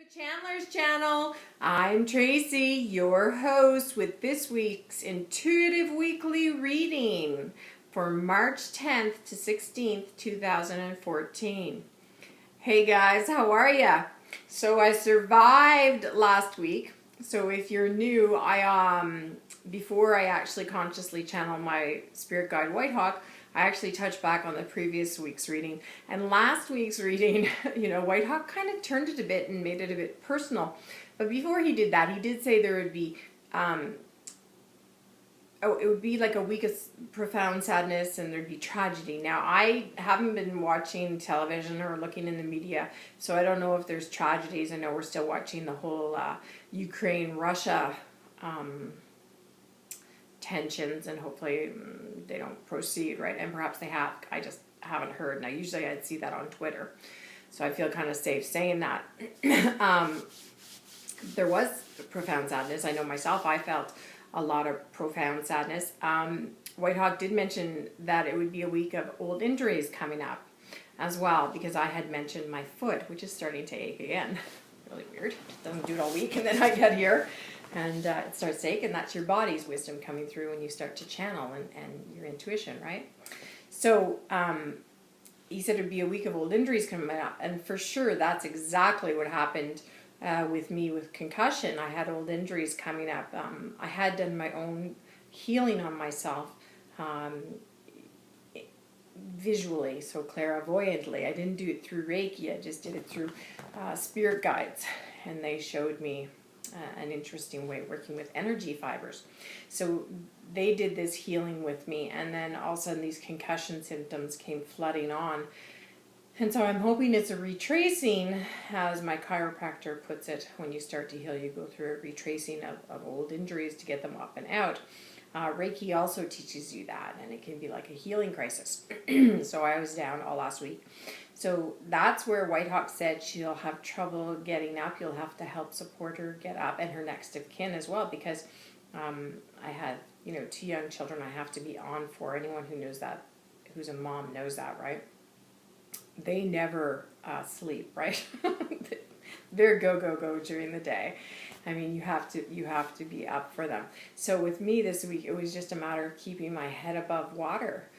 The Chandler's Channel. I'm Tracy, your host, with this week's Intuitive Weekly Reading for March 10th to 16th, 2014. Hey guys, how are ya? So I survived last week. So if you're new, before I actually consciously channel my spirit guide Whitehawk, I actually touched back on the previous week's reading. And last week's reading, Whitehawk kind of turned it a bit and made it a bit personal. But before he did that, he did say there would be, it would be like a week of profound sadness and there'd be tragedy. Now, I haven't been watching television or looking in the media, so I don't know if there's tragedies. I know we're still watching the whole Ukraine-Russia tensions, and hopefully they don't proceed, right? And perhaps they have. I just haven't heard. Now, usually I'd see that on Twitter, so I feel kind of safe saying that. There was profound sadness. I know myself, I felt a lot of profound sadness. Whitehawk did mention that it would be a week of old injuries coming up as well, because I had mentioned my foot, which is starting to ache again. Really weird. It doesn't do it all week, and then I get here and it starts to ache, and that's your body's wisdom coming through when you start to channel and your intuition, right? So he said it would be a week of old injuries coming up, and for sure that's exactly what happened with me with concussion. I had old injuries coming up. I had done my own healing on myself visually, so clairvoyantly. I didn't do it through Reiki, I just did it through spirit guides, and they showed me an interesting way working with energy fibers. So they did this healing with me, and then all of a sudden these concussion symptoms came flooding on. And so I'm hoping it's a retracing, as my chiropractor puts it. When you start to heal, you go through a retracing of old injuries to get them up and out. Reiki also teaches you that, and it can be like a healing crisis. So I was down all last week. So that's where Whitehawk said she'll have trouble getting up. You'll have to help support her get up, and her next of kin as well, because I had, 2 young children I have to be on for. Anyone who knows that, who's a mom, knows that, right? They never sleep, right? They're go, go, go during the day. I mean, you have to be up for them. So with me this week, it was just a matter of keeping my head above water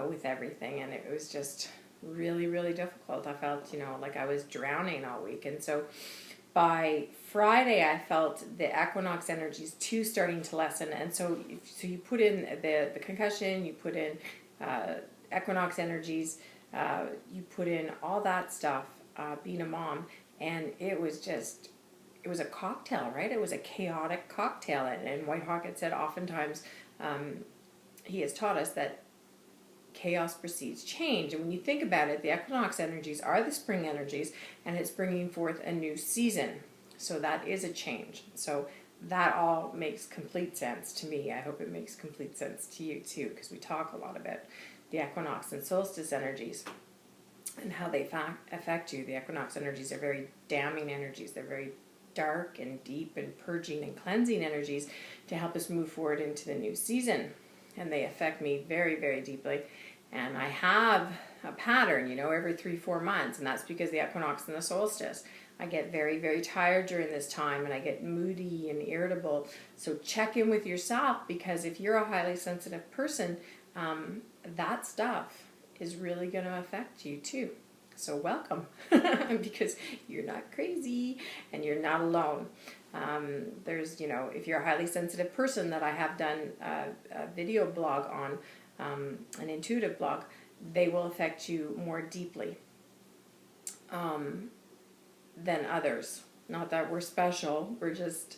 with everything, and it was just really, really difficult. I felt, like I was drowning all week. And so by Friday, I felt the Equinox Energies too starting to lessen. And so you put in the concussion, you put in Equinox Energies, you put in all that stuff, being a mom, and it was a cocktail, right? It was a chaotic cocktail. And Whitehawk had said oftentimes, he has taught us that chaos precedes change. And when you think about it, the Equinox Energies are the spring energies, and it's bringing forth a new season. So that is a change. So that all makes complete sense to me. I hope it makes complete sense to you too, because we talk a lot about the equinox and solstice energies and how they affect you. The equinox energies are very damning energies. They're very dark and deep and purging and cleansing energies to help us move forward into the new season. And they affect me very, very deeply. And I have a pattern, every 3-4 months, and that's because the equinox and the solstice. I get very, very tired during this time, and I get moody and irritable. So check in with yourself, because if you're a highly sensitive person, that stuff is really going to affect you too. So welcome, because you're not crazy and you're not alone. There's, if you're a highly sensitive person, that I have done a video blog on, an intuitive blog, they will affect you more deeply than others. Not that we're special, we're just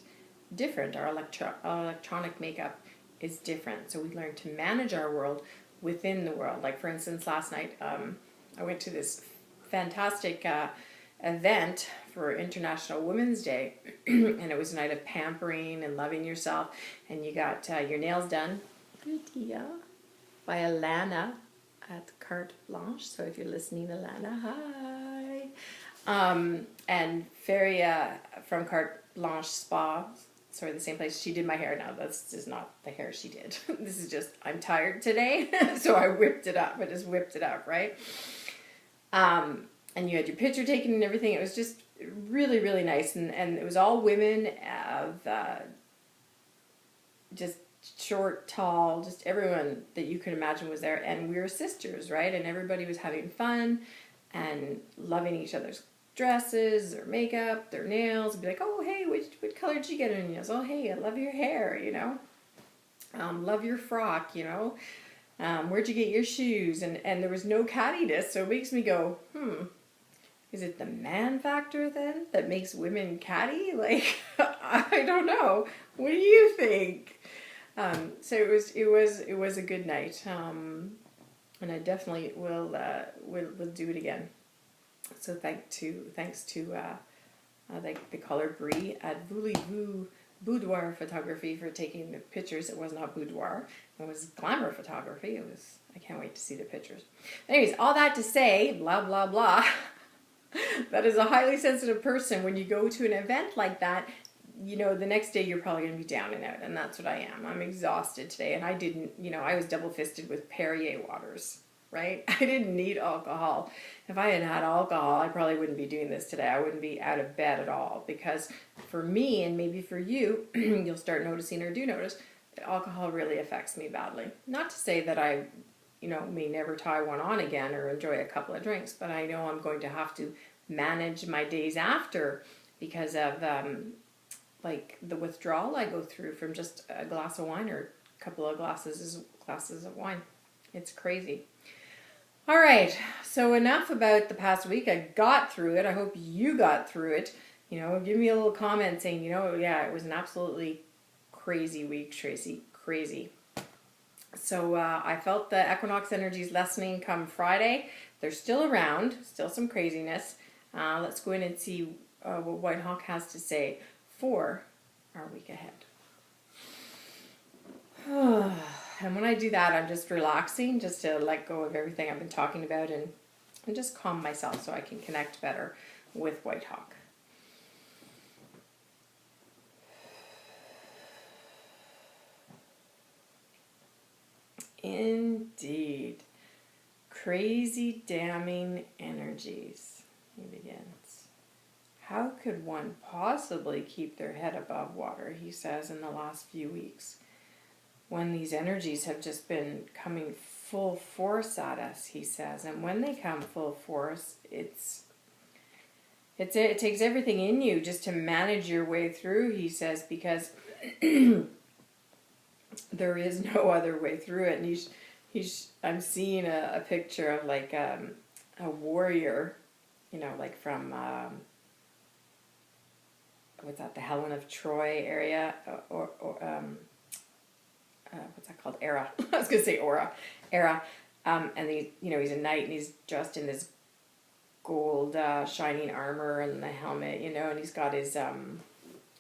different. Our electronic makeup is different. So we learn to manage our world within the world. Like, for instance, last night I went to this fantastic event for International Women's Day, and it was a night of pampering and loving yourself, and you got your nails done by Alana at Carte Blanche. So if you're listening, Alana, hi. And Feria from Carte Blanche Spa, sorry, the same place, she did my hair. Now this is not the hair she did. This is just, I'm tired today, so I whipped it up. I just whipped it up, right? And you had your picture taken and everything. It was just really, really nice. And it was all women of just short, tall, just everyone that you could imagine was there. And we were sisters, right? And everybody was having fun and loving each other's dresses, their makeup, their nails. Be like, oh, hey, what color did you get in your nails? Oh, hey, I love your hair, you know. Love your frock, you know. Where'd you get your shoes? And there was no cattiness, so it makes me go, is it the man factor then that makes women catty? Like, I don't know. What do you think? So it was a good night, and I definitely will do it again. So thanks to like the caller Brie at Voulez-Vous Boudoir Photography for taking the pictures. It was not boudoir, it was glamour photography. I can't wait to see the pictures. Anyways, all that to say, blah blah blah. That is a highly sensitive person. When you go to an event like that, you know, the next day you're probably going to be down and out, and that's what I am. I'm exhausted today, and I didn't, you know, I was double-fisted with Perrier waters, right? I didn't need alcohol. If I had had alcohol, I probably wouldn't be doing this today. I wouldn't be out of bed at all, because for me, and maybe for you, you'll start noticing or do notice that alcohol really affects me badly. Not to say that I, you know, may never tie one on again or enjoy a couple of drinks, but I know I'm going to have to manage my days after because of like the withdrawal I go through from just a glass of wine or a couple of glasses of wine. It's crazy. All right, so enough about the past week. I got through it. I hope you got through it. You know, give me a little comment saying, you know, yeah, it was an absolutely crazy week, Tracy. Crazy. So I felt the Equinox Energies lessening come Friday. They're still around, still some craziness. Let's go in and see what Whitehawk has to say for our week ahead. And when I do that, I'm just relaxing, just to let go of everything I've been talking about and just calm myself so I can connect better with Whitehawk. Indeed. Crazy damning energies. He begins. How could one possibly keep their head above water, he says, in the last few weeks, when these energies have just been coming full force at us, he says. And when they come full force, it takes everything in you just to manage your way through, he says, because there is no other way through it. And I'm seeing a picture of like a warrior, you know, like from what's that, the Helen of Troy area, or what's that called? Era. I was gonna say Aura. Era. And he, you know, he's a knight and he's dressed in this gold shining armor and the helmet, you know, and he's got his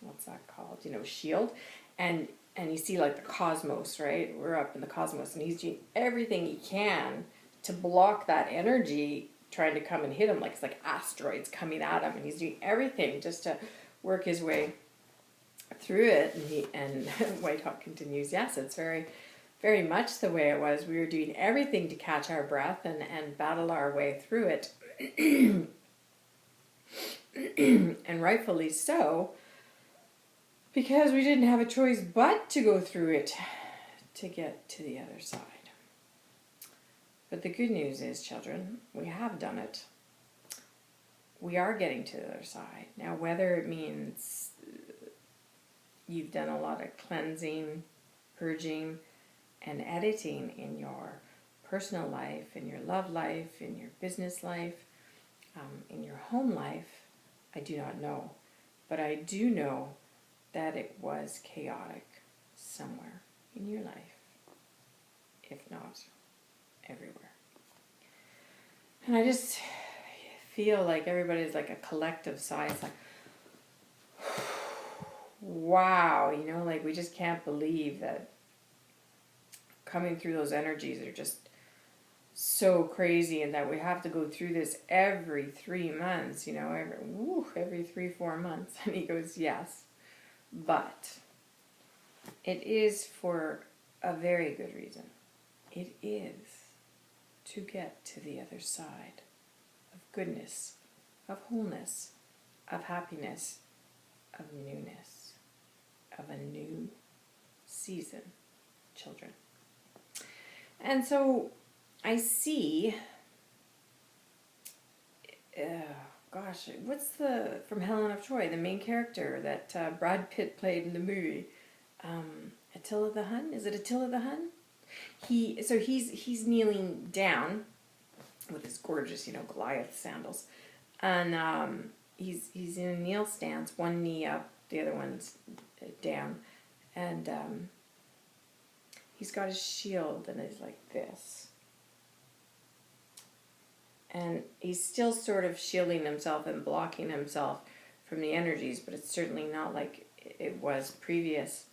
what's that called? You know, shield, and you see like the cosmos, right? We're up in the cosmos, and he's doing everything he can to block that energy trying to come and hit him. Like it's like asteroids coming at him, and he's doing everything just to work his way through it. And Whitehawk continues, yes, it's very, very much the way it was. We were doing everything to catch our breath and battle our way through it. And rightfully so, because we didn't have a choice but to go through it to get to the other side. But the good news is, children, we have done it. We are getting to the other side. Now, whether it means you've done a lot of cleansing, purging, and editing in your personal life, in your love life, in your business life, in your home life, I do not know. But I do know that it was chaotic somewhere in your life, if not everywhere. And I just feel like everybody's like a collective sigh. It's like, wow, you know, like we just can't believe that coming through those energies are just so crazy, and that we have to go through this every 3 months, you know, every 3-4 months. And he goes, yes, but it is for a very good reason. It is to get to the other side of goodness, of wholeness, of happiness, of newness, of a new season, children. And so I see, what's from Helen of Troy, the main character that Brad Pitt played in the movie? Attila the Hun? Is it Attila the Hun? He's kneeling down with his gorgeous, Goliath sandals, and he's in a kneel stance, one knee up, the other one's down, and he's got his shield, and it's like this, and he's still sort of shielding himself and blocking himself from the energies, but it's certainly not like it was previous.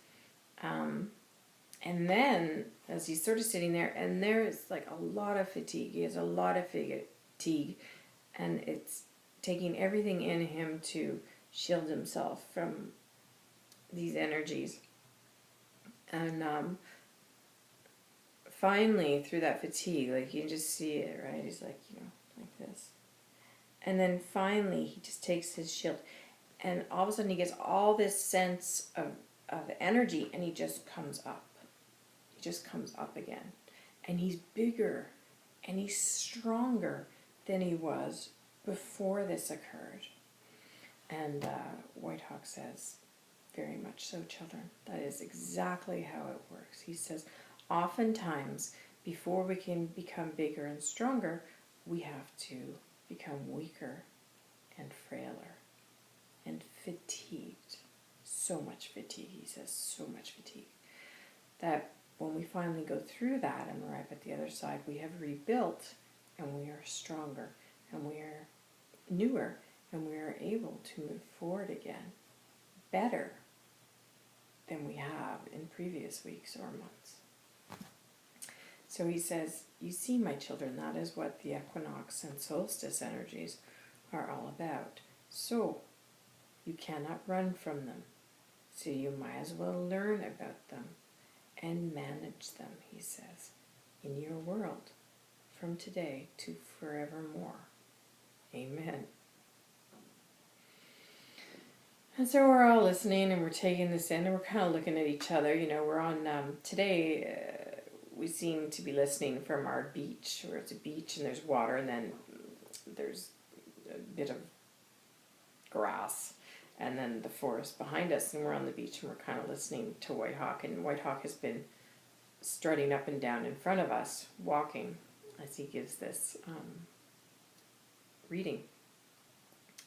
And then, as he's sort of sitting there, and there's like a lot of fatigue. He has a lot of fatigue, and it's taking everything in him to shield himself from these energies. And finally, through that fatigue, like you can just see it, right? He's like, like this. And then finally, he just takes his shield, and all of a sudden, he gets all this sense of energy, and he just comes up. He just comes up again. And he's bigger and he's stronger than he was before this occurred. And Whitehawk says, very much so, children. That is exactly how it works. He says, oftentimes, before we can become bigger and stronger, we have to become weaker and frailer and fatigued. So much fatigue, he says, so much fatigue. That when we finally go through that and arrive at the other side, we have rebuilt, and we are stronger, and we are newer, and we are able to move forward again better than we have in previous weeks or months. So he says, you see, my children, that is what the equinox and solstice energies are all about. So you cannot run from them. So you might as well learn about them and manage them, he says, in your world from today to forevermore. Amen. And so we're all listening, and we're taking this in, and we're kind of looking at each other. We're on, today we seem to be listening from our beach, where it's a beach and there's water, and then there's a bit of grass, and then the forest behind us, and we're on the beach, and we're kind of listening to Whitehawk, and Whitehawk has been strutting up and down in front of us, walking, as he gives this reading,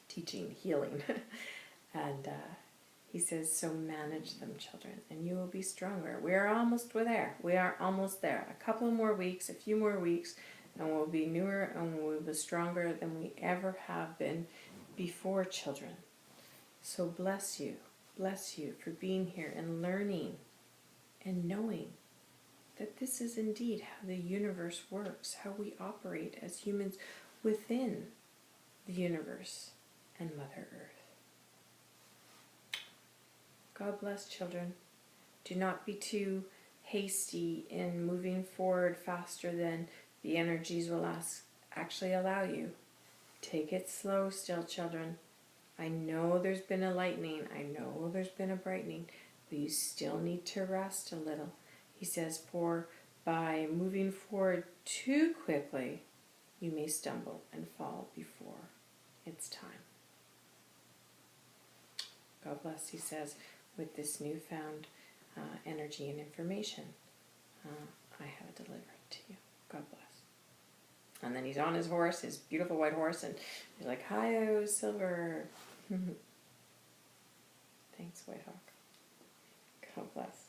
teaching, healing, and he says, so manage them, children, and you will be stronger. We are almost there. We are almost there. A couple more weeks, a few more weeks, and we'll be newer, and we'll be stronger than we ever have been before, children. So bless you for being here and learning and knowing that this is indeed how the universe works, how we operate as humans within the universe and Mother Earth. God bless, children. Do not be too hasty in moving forward faster than the energies will actually allow you. Take it slow still, children. I know there's been a lightening. I know there's been a brightening, but you still need to rest a little. He says, for by moving forward too quickly, you may stumble and fall before it's time. God bless, he says, with this newfound energy and information I have delivered to you. God bless. And then he's on his horse, his beautiful white horse, and he's like, hi-oh, Silver. Thanks, Whitehawk. God bless.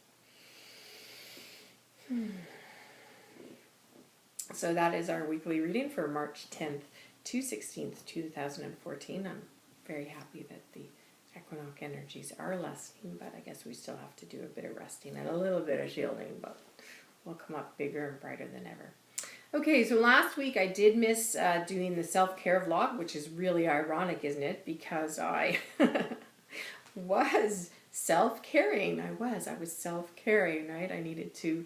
So that is our weekly reading for March 10th to 16th, 2014. I'm very happy that the Equinox energies are lessening, but I guess we still have to do a bit of resting and a little bit of shielding, but we'll come up bigger and brighter than ever. Okay, so last week I did miss doing the self-care vlog, which is really ironic, isn't it? Because I was self-caring. I was self-caring, right? I needed to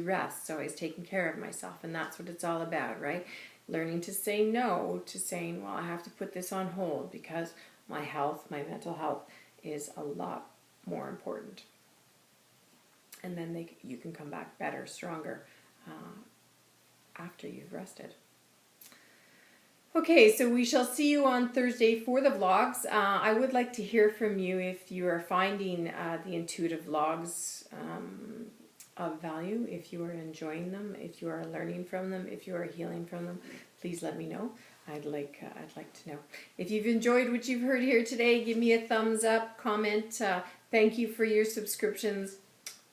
rest, so I was taking care of myself, and that's what it's all about, right? learning to say no to saying, well, I have to put this on hold because my health, my mental health is a lot more important. And then you can come back better, stronger after you've rested. Okay, so we shall see you on Thursday for the vlogs. I would like to hear from you if you are finding the intuitive vlogs of value, if you are enjoying them, if you are learning from them, if you are healing from them. Please let me know. I'd like to know. If you've enjoyed what you've heard here today, give me a thumbs up, comment. Thank you for your subscriptions.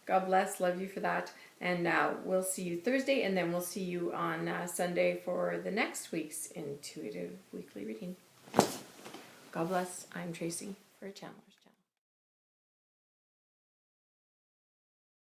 God bless, love you for that. And we'll see you Thursday, and then we'll see you on Sunday for the next week's Intuitive Weekly Reading. God bless. I'm Tracy for a channel.